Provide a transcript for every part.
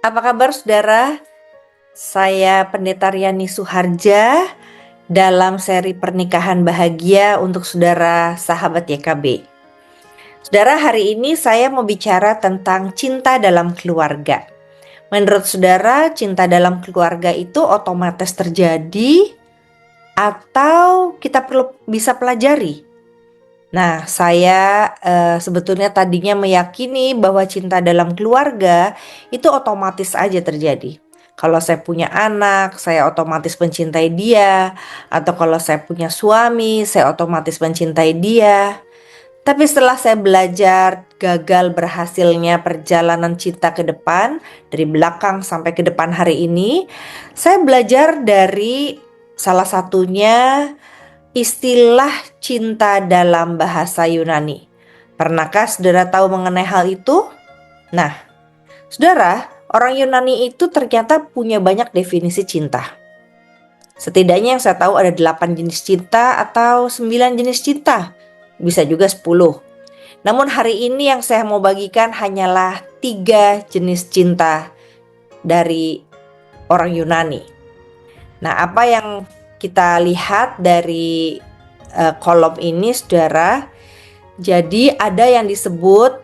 Apa kabar saudara? Saya Pendeta Riani Suharja dalam seri Pernikahan Bahagia untuk saudara sahabat YKB. Saudara, hari ini saya mau bicara tentang cinta dalam keluarga. Menurut saudara, cinta dalam keluarga itu otomatis terjadi atau kita perlu bisa pelajari? Nah, saya sebetulnya tadinya meyakini bahwa cinta dalam keluarga itu otomatis aja terjadi. Kalau saya punya anak, saya otomatis mencintai dia. Atau kalau saya punya suami, saya otomatis mencintai dia. Tapi setelah saya belajar gagal berhasilnya perjalanan cinta ke depan, dari belakang sampai ke depan hari ini, saya belajar dari salah satunya istilah cinta dalam bahasa Yunani. Pernahkah saudara tahu mengenai hal itu? Nah, saudara, orang Yunani itu ternyata punya banyak definisi cinta. Setidaknya yang saya tahu ada 8 jenis cinta atau 9 jenis cinta. Bisa juga 10. Namun hari ini yang saya mau bagikan hanyalah 3 jenis cinta dari orang Yunani. Nah, apa yang kita lihat dari kolom ini saudara, jadi ada yang disebut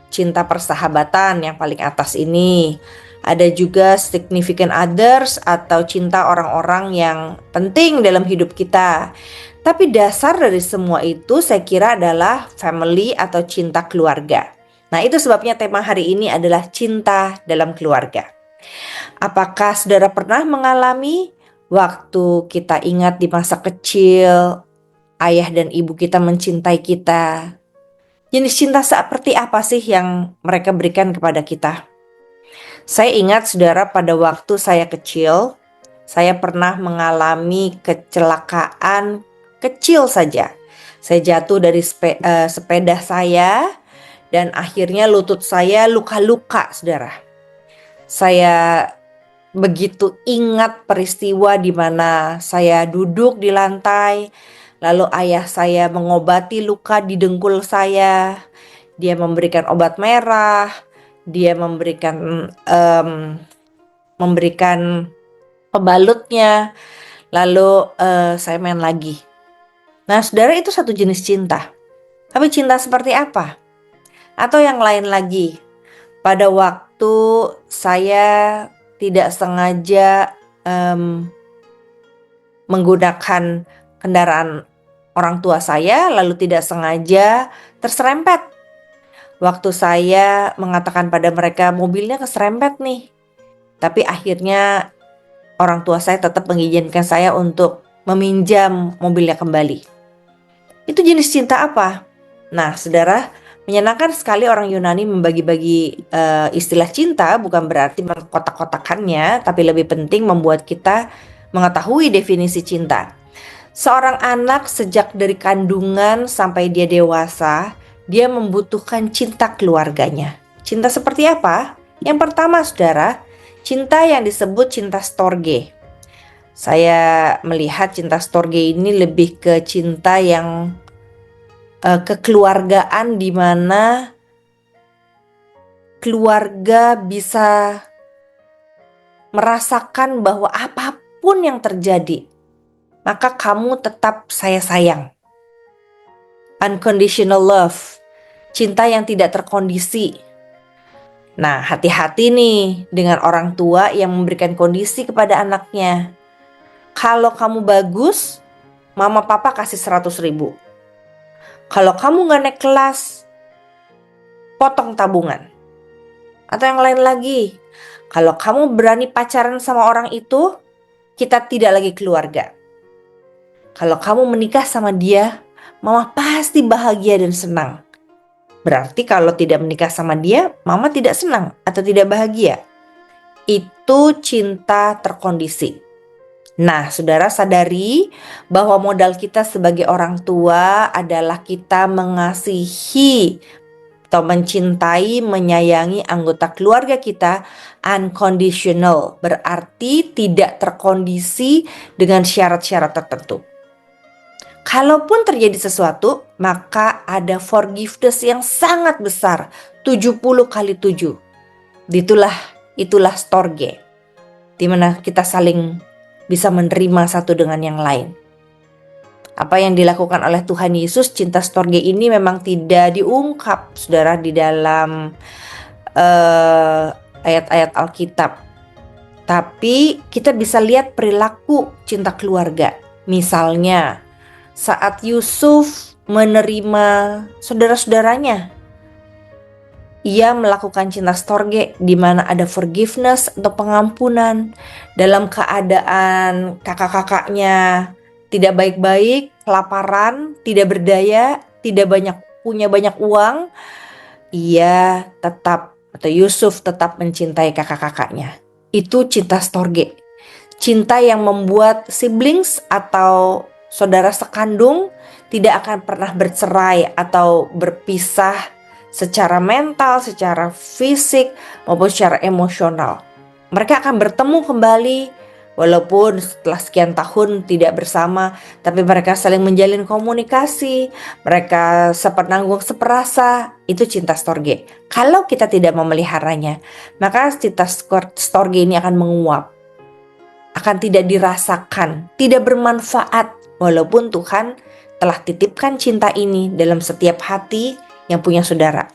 cinta persahabatan yang paling atas ini. Ada juga significant others atau cinta orang-orang yang penting dalam hidup kita. Tapi dasar dari semua itu saya kira adalah family atau cinta keluarga. Nah, itu sebabnya tema hari ini adalah cinta dalam keluarga. Apakah saudara pernah mengalami waktu kita ingat di masa kecil, ayah dan ibu kita mencintai kita? Jenis cinta seperti apa sih yang mereka berikan kepada kita? Saya ingat saudara, pada waktu saya kecil, saya pernah mengalami kecelakaan kecil saja. Saya jatuh dari sepeda saya dan akhirnya lutut saya luka-luka saudara. Saya begitu ingat peristiwa di mana saya duduk di lantai, lalu ayah saya mengobati luka di dengkul saya. Dia memberikan obat merah, dia memberikan pembalutnya, lalu saya main lagi. Nah, saudara, itu satu jenis cinta. Tapi cinta seperti apa? Atau yang lain lagi, pada waktu saya tidak sengaja menggunakan kendaraan orang tua saya, lalu tidak sengaja terserempet. Waktu saya mengatakan pada mereka mobilnya keserempet nih, tapi akhirnya orang tua saya tetap mengizinkan saya untuk meminjam mobilnya kembali. Itu jenis cinta apa? Nah, saudara, menyenangkan sekali orang Yunani membagi-bagi istilah cinta, bukan berarti mengkotak-kotakannya, tapi lebih penting membuat kita mengetahui definisi cinta. Seorang anak sejak dari kandungan sampai dia dewasa, dia membutuhkan cinta keluarganya. Cinta seperti apa? Yang pertama saudara, cinta yang disebut cinta storge. Saya melihat cinta storge ini lebih ke cinta yang kekeluargaan, di mana keluarga bisa merasakan bahwa apapun yang terjadi, maka kamu tetap saya sayang. Unconditional love, cinta yang tidak terkondisi. Nah, hati-hati nih dengan orang tua yang memberikan kondisi kepada anaknya. Kalau kamu bagus, mama papa kasih 100.000. Kalau kamu gak naik kelas, potong tabungan. Atau yang lain lagi, kalau kamu berani pacaran sama orang itu, kita tidak lagi keluarga. Kalau kamu menikah sama dia, mama pasti bahagia dan senang. Berarti kalau tidak menikah sama dia, mama tidak senang atau tidak bahagia. Itu cinta terkondisi. Nah, saudara sadari bahwa modal kita sebagai orang tua adalah kita mengasihi atau mencintai, menyayangi anggota keluarga kita unconditional. Berarti tidak terkondisi dengan syarat-syarat tertentu. Kalaupun terjadi sesuatu, maka ada forgiveness yang sangat besar, 70 kali 7. Itulah storge, di mana kita saling bisa menerima satu dengan yang lain. Apa yang dilakukan oleh Tuhan Yesus, cinta storge ini memang tidak diungkap, saudara, di dalam ayat-ayat Alkitab. Tapi kita bisa lihat perilaku cinta keluarga. Misalnya, saat Yusuf menerima saudara-saudaranya, ia melakukan cinta storge di mana ada forgiveness atau pengampunan dalam keadaan kakak-kakaknya tidak baik-baik, kelaparan, tidak berdaya, tidak punya banyak uang. Ia tetap, atau Yusuf tetap mencintai kakak-kakaknya. Itu cinta storge. Cinta yang membuat siblings atau saudara sekandung tidak akan pernah bercerai atau berpisah secara mental, secara fisik, maupun secara emosional. Mereka akan bertemu kembali walaupun setelah sekian tahun tidak bersama, tapi mereka saling menjalin komunikasi, mereka sepenanggung seperasa. Itu cinta storge. Kalau kita tidak memeliharanya, maka cinta storge ini akan menguap, akan tidak dirasakan, tidak bermanfaat, walaupun Tuhan telah titipkan cinta ini dalam setiap hati yang punya saudara.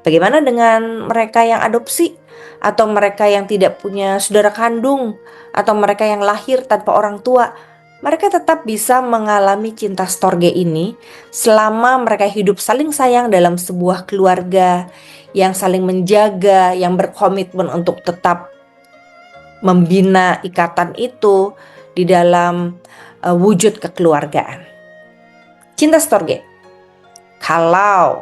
Bagaimana dengan mereka yang adopsi, atau mereka yang tidak punya saudara kandung, atau mereka yang lahir tanpa orang tua? Mereka tetap bisa mengalami cinta storge ini selama mereka hidup saling sayang dalam sebuah keluarga yang saling menjaga, yang berkomitmen untuk tetap membina ikatan itu di dalam wujud kekeluargaan. Cinta storge. Kalau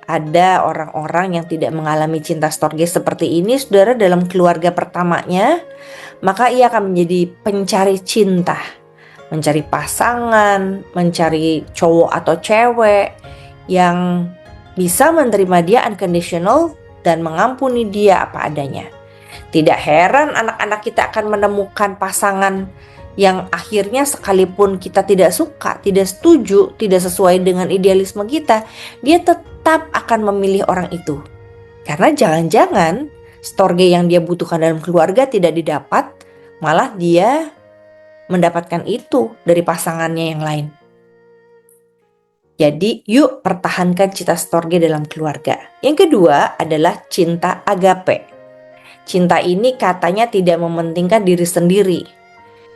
ada orang-orang yang tidak mengalami cinta storge seperti ini, saudara, dalam keluarga pertamanya, maka ia akan menjadi pencari cinta, mencari pasangan, mencari cowok atau cewek yang bisa menerima dia unconditional dan mengampuni dia apa adanya. Tidak heran anak-anak kita akan menemukan pasangan yang akhirnya sekalipun kita tidak suka, tidak setuju, tidak sesuai dengan idealisme kita, dia tetap akan memilih orang itu. Karena jangan-jangan storge yang dia butuhkan dalam keluarga tidak didapat, malah dia mendapatkan itu dari pasangannya yang lain. Jadi yuk pertahankan cinta storge dalam keluarga. Yang kedua adalah cinta agape. Cinta ini katanya tidak mementingkan diri sendiri.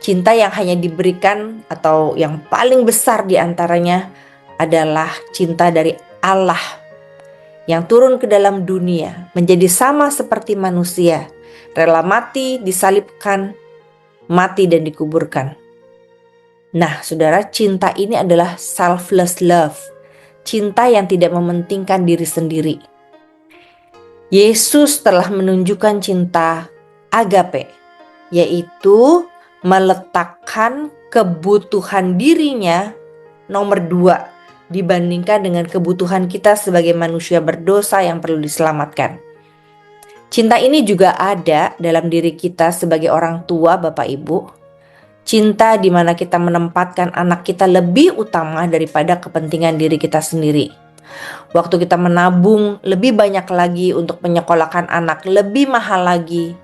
Cinta yang hanya diberikan atau yang paling besar diantaranya adalah cinta dari Allah yang turun ke dalam dunia menjadi sama seperti manusia, rela mati, disalibkan, mati dan dikuburkan. Nah, saudara, cinta ini adalah selfless love, cinta yang tidak mementingkan diri sendiri. Yesus telah menunjukkan cinta agape, yaitu meletakkan kebutuhan dirinya nomor 2 dibandingkan dengan kebutuhan kita sebagai manusia berdosa yang perlu diselamatkan. Cinta ini juga ada dalam diri kita sebagai orang tua, Bapak Ibu. Cinta di mana kita menempatkan anak kita lebih utama daripada kepentingan diri kita sendiri. Waktu kita menabung lebih banyak lagi untuk menyekolahkan anak lebih mahal lagi.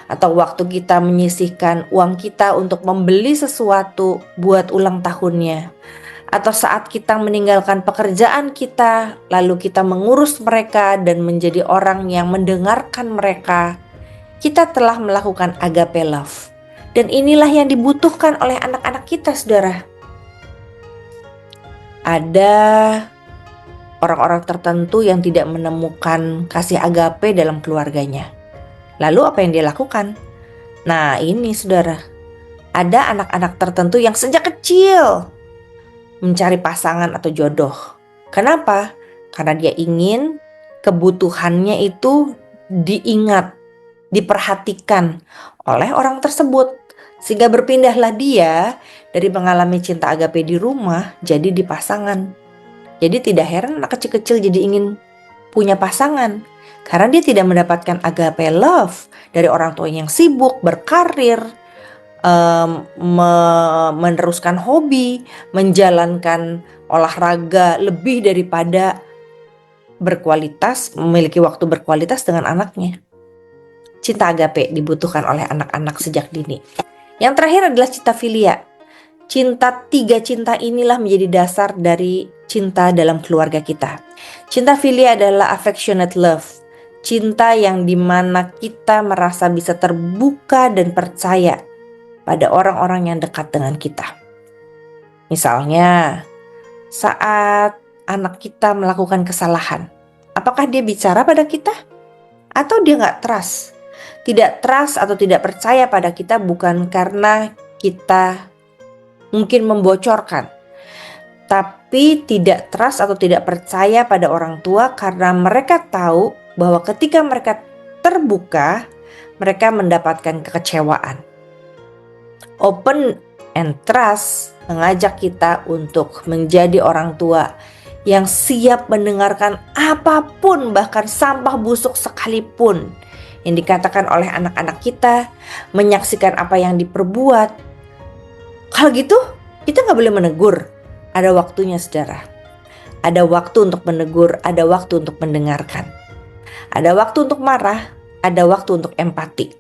Atau waktu kita menyisihkan uang kita untuk membeli sesuatu buat ulang tahunnya. Atau saat kita meninggalkan pekerjaan kita, lalu kita mengurus mereka dan menjadi orang yang mendengarkan mereka. Kita telah melakukan agape love. Dan inilah yang dibutuhkan oleh anak-anak kita, saudara. Ada orang-orang tertentu yang tidak menemukan kasih agape dalam keluarganya. Lalu apa yang dia lakukan? Nah, ini saudara, ada anak-anak tertentu yang sejak kecil mencari pasangan atau jodoh. Kenapa? Karena dia ingin kebutuhannya itu diingat, diperhatikan oleh orang tersebut. Sehingga berpindahlah dia dari mengalami cinta agape di rumah jadi di pasangan. Jadi tidak heran anak kecil-kecil jadi ingin punya pasangan. Karena dia tidak mendapatkan agape love dari orang tua yang sibuk, berkarir, meneruskan hobi, menjalankan olahraga lebih daripada berkualitas, memiliki waktu berkualitas dengan anaknya. cinta agape dibutuhkan oleh anak-anak sejak dini. Yang terakhir adalah cinta filia. Tiga cinta inilah menjadi dasar dari cinta dalam keluarga kita. Cinta filia adalah affectionate love. Cinta yang dimana kita merasa bisa terbuka dan percaya pada orang-orang yang dekat dengan kita. Misalnya, saat anak kita melakukan kesalahan, apakah dia bicara pada kita? Atau dia nggak trust? Tidak trust atau tidak percaya pada kita bukan karena kita mungkin membocorkan, tapi tidak trust atau tidak percaya pada orang tua karena mereka tahu bahwa ketika mereka terbuka, mereka mendapatkan kekecewaan. Open and trust mengajak kita untuk menjadi orang tua yang siap mendengarkan apapun, bahkan sampah busuk sekalipun yang dikatakan oleh anak-anak kita, menyaksikan apa yang diperbuat. Kalau gitu, kita gak boleh menegur. Ada waktunya, saudara. Ada waktu untuk menegur, ada waktu untuk mendengarkan. Ada waktu untuk marah, ada waktu untuk empati.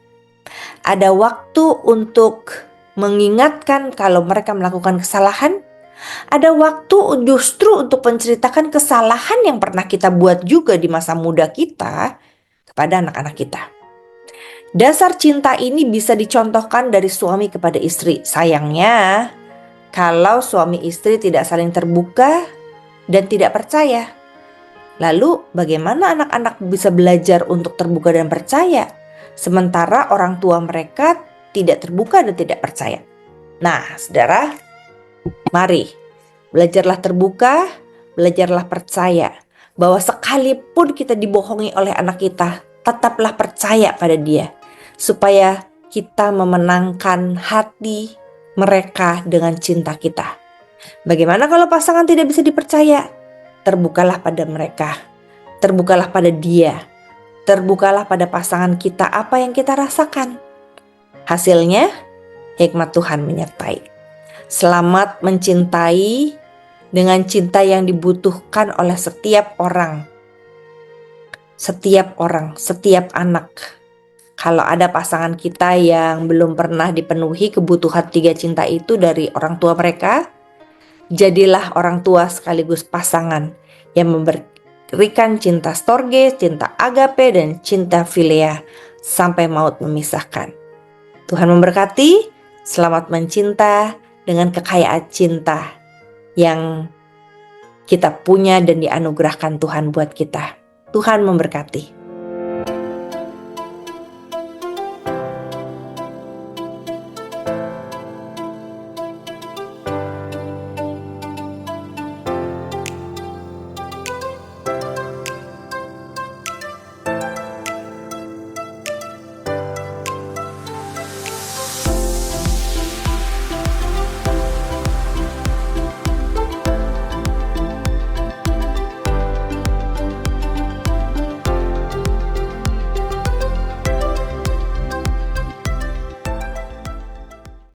Ada waktu untuk mengingatkan kalau mereka melakukan kesalahan. Ada waktu justru untuk menceritakan kesalahan yang pernah kita buat juga di masa muda kita kepada anak-anak kita. Dasar cinta ini bisa dicontohkan dari suami kepada istri. Sayangnya, kalau suami istri tidak saling terbuka dan tidak percaya, lalu bagaimana anak-anak bisa belajar untuk terbuka dan percaya, sementara orang tua mereka tidak terbuka dan tidak percaya? Nah, saudara, mari belajarlah terbuka, belajarlah percaya, bahwa sekalipun kita dibohongi oleh anak kita, tetaplah percaya pada dia, supaya kita memenangkan hati mereka dengan cinta kita. Bagaimana kalau pasangan tidak bisa dipercaya? Terbukalah pada mereka, terbukalah pada dia, terbukalah pada pasangan kita apa yang kita rasakan. Hasilnya, hikmat Tuhan menyertai. Selamat mencintai dengan cinta yang dibutuhkan oleh setiap orang, setiap anak. Kalau ada pasangan kita yang belum pernah dipenuhi kebutuhan tiga cinta itu dari orang tua mereka, jadilah orang tua sekaligus pasangan yang memberikan cinta storge, cinta agape, dan cinta filia sampai maut memisahkan. Tuhan memberkati, selamat mencinta dengan kekayaan cinta yang kita punya dan dianugerahkan Tuhan buat kita. Tuhan memberkati.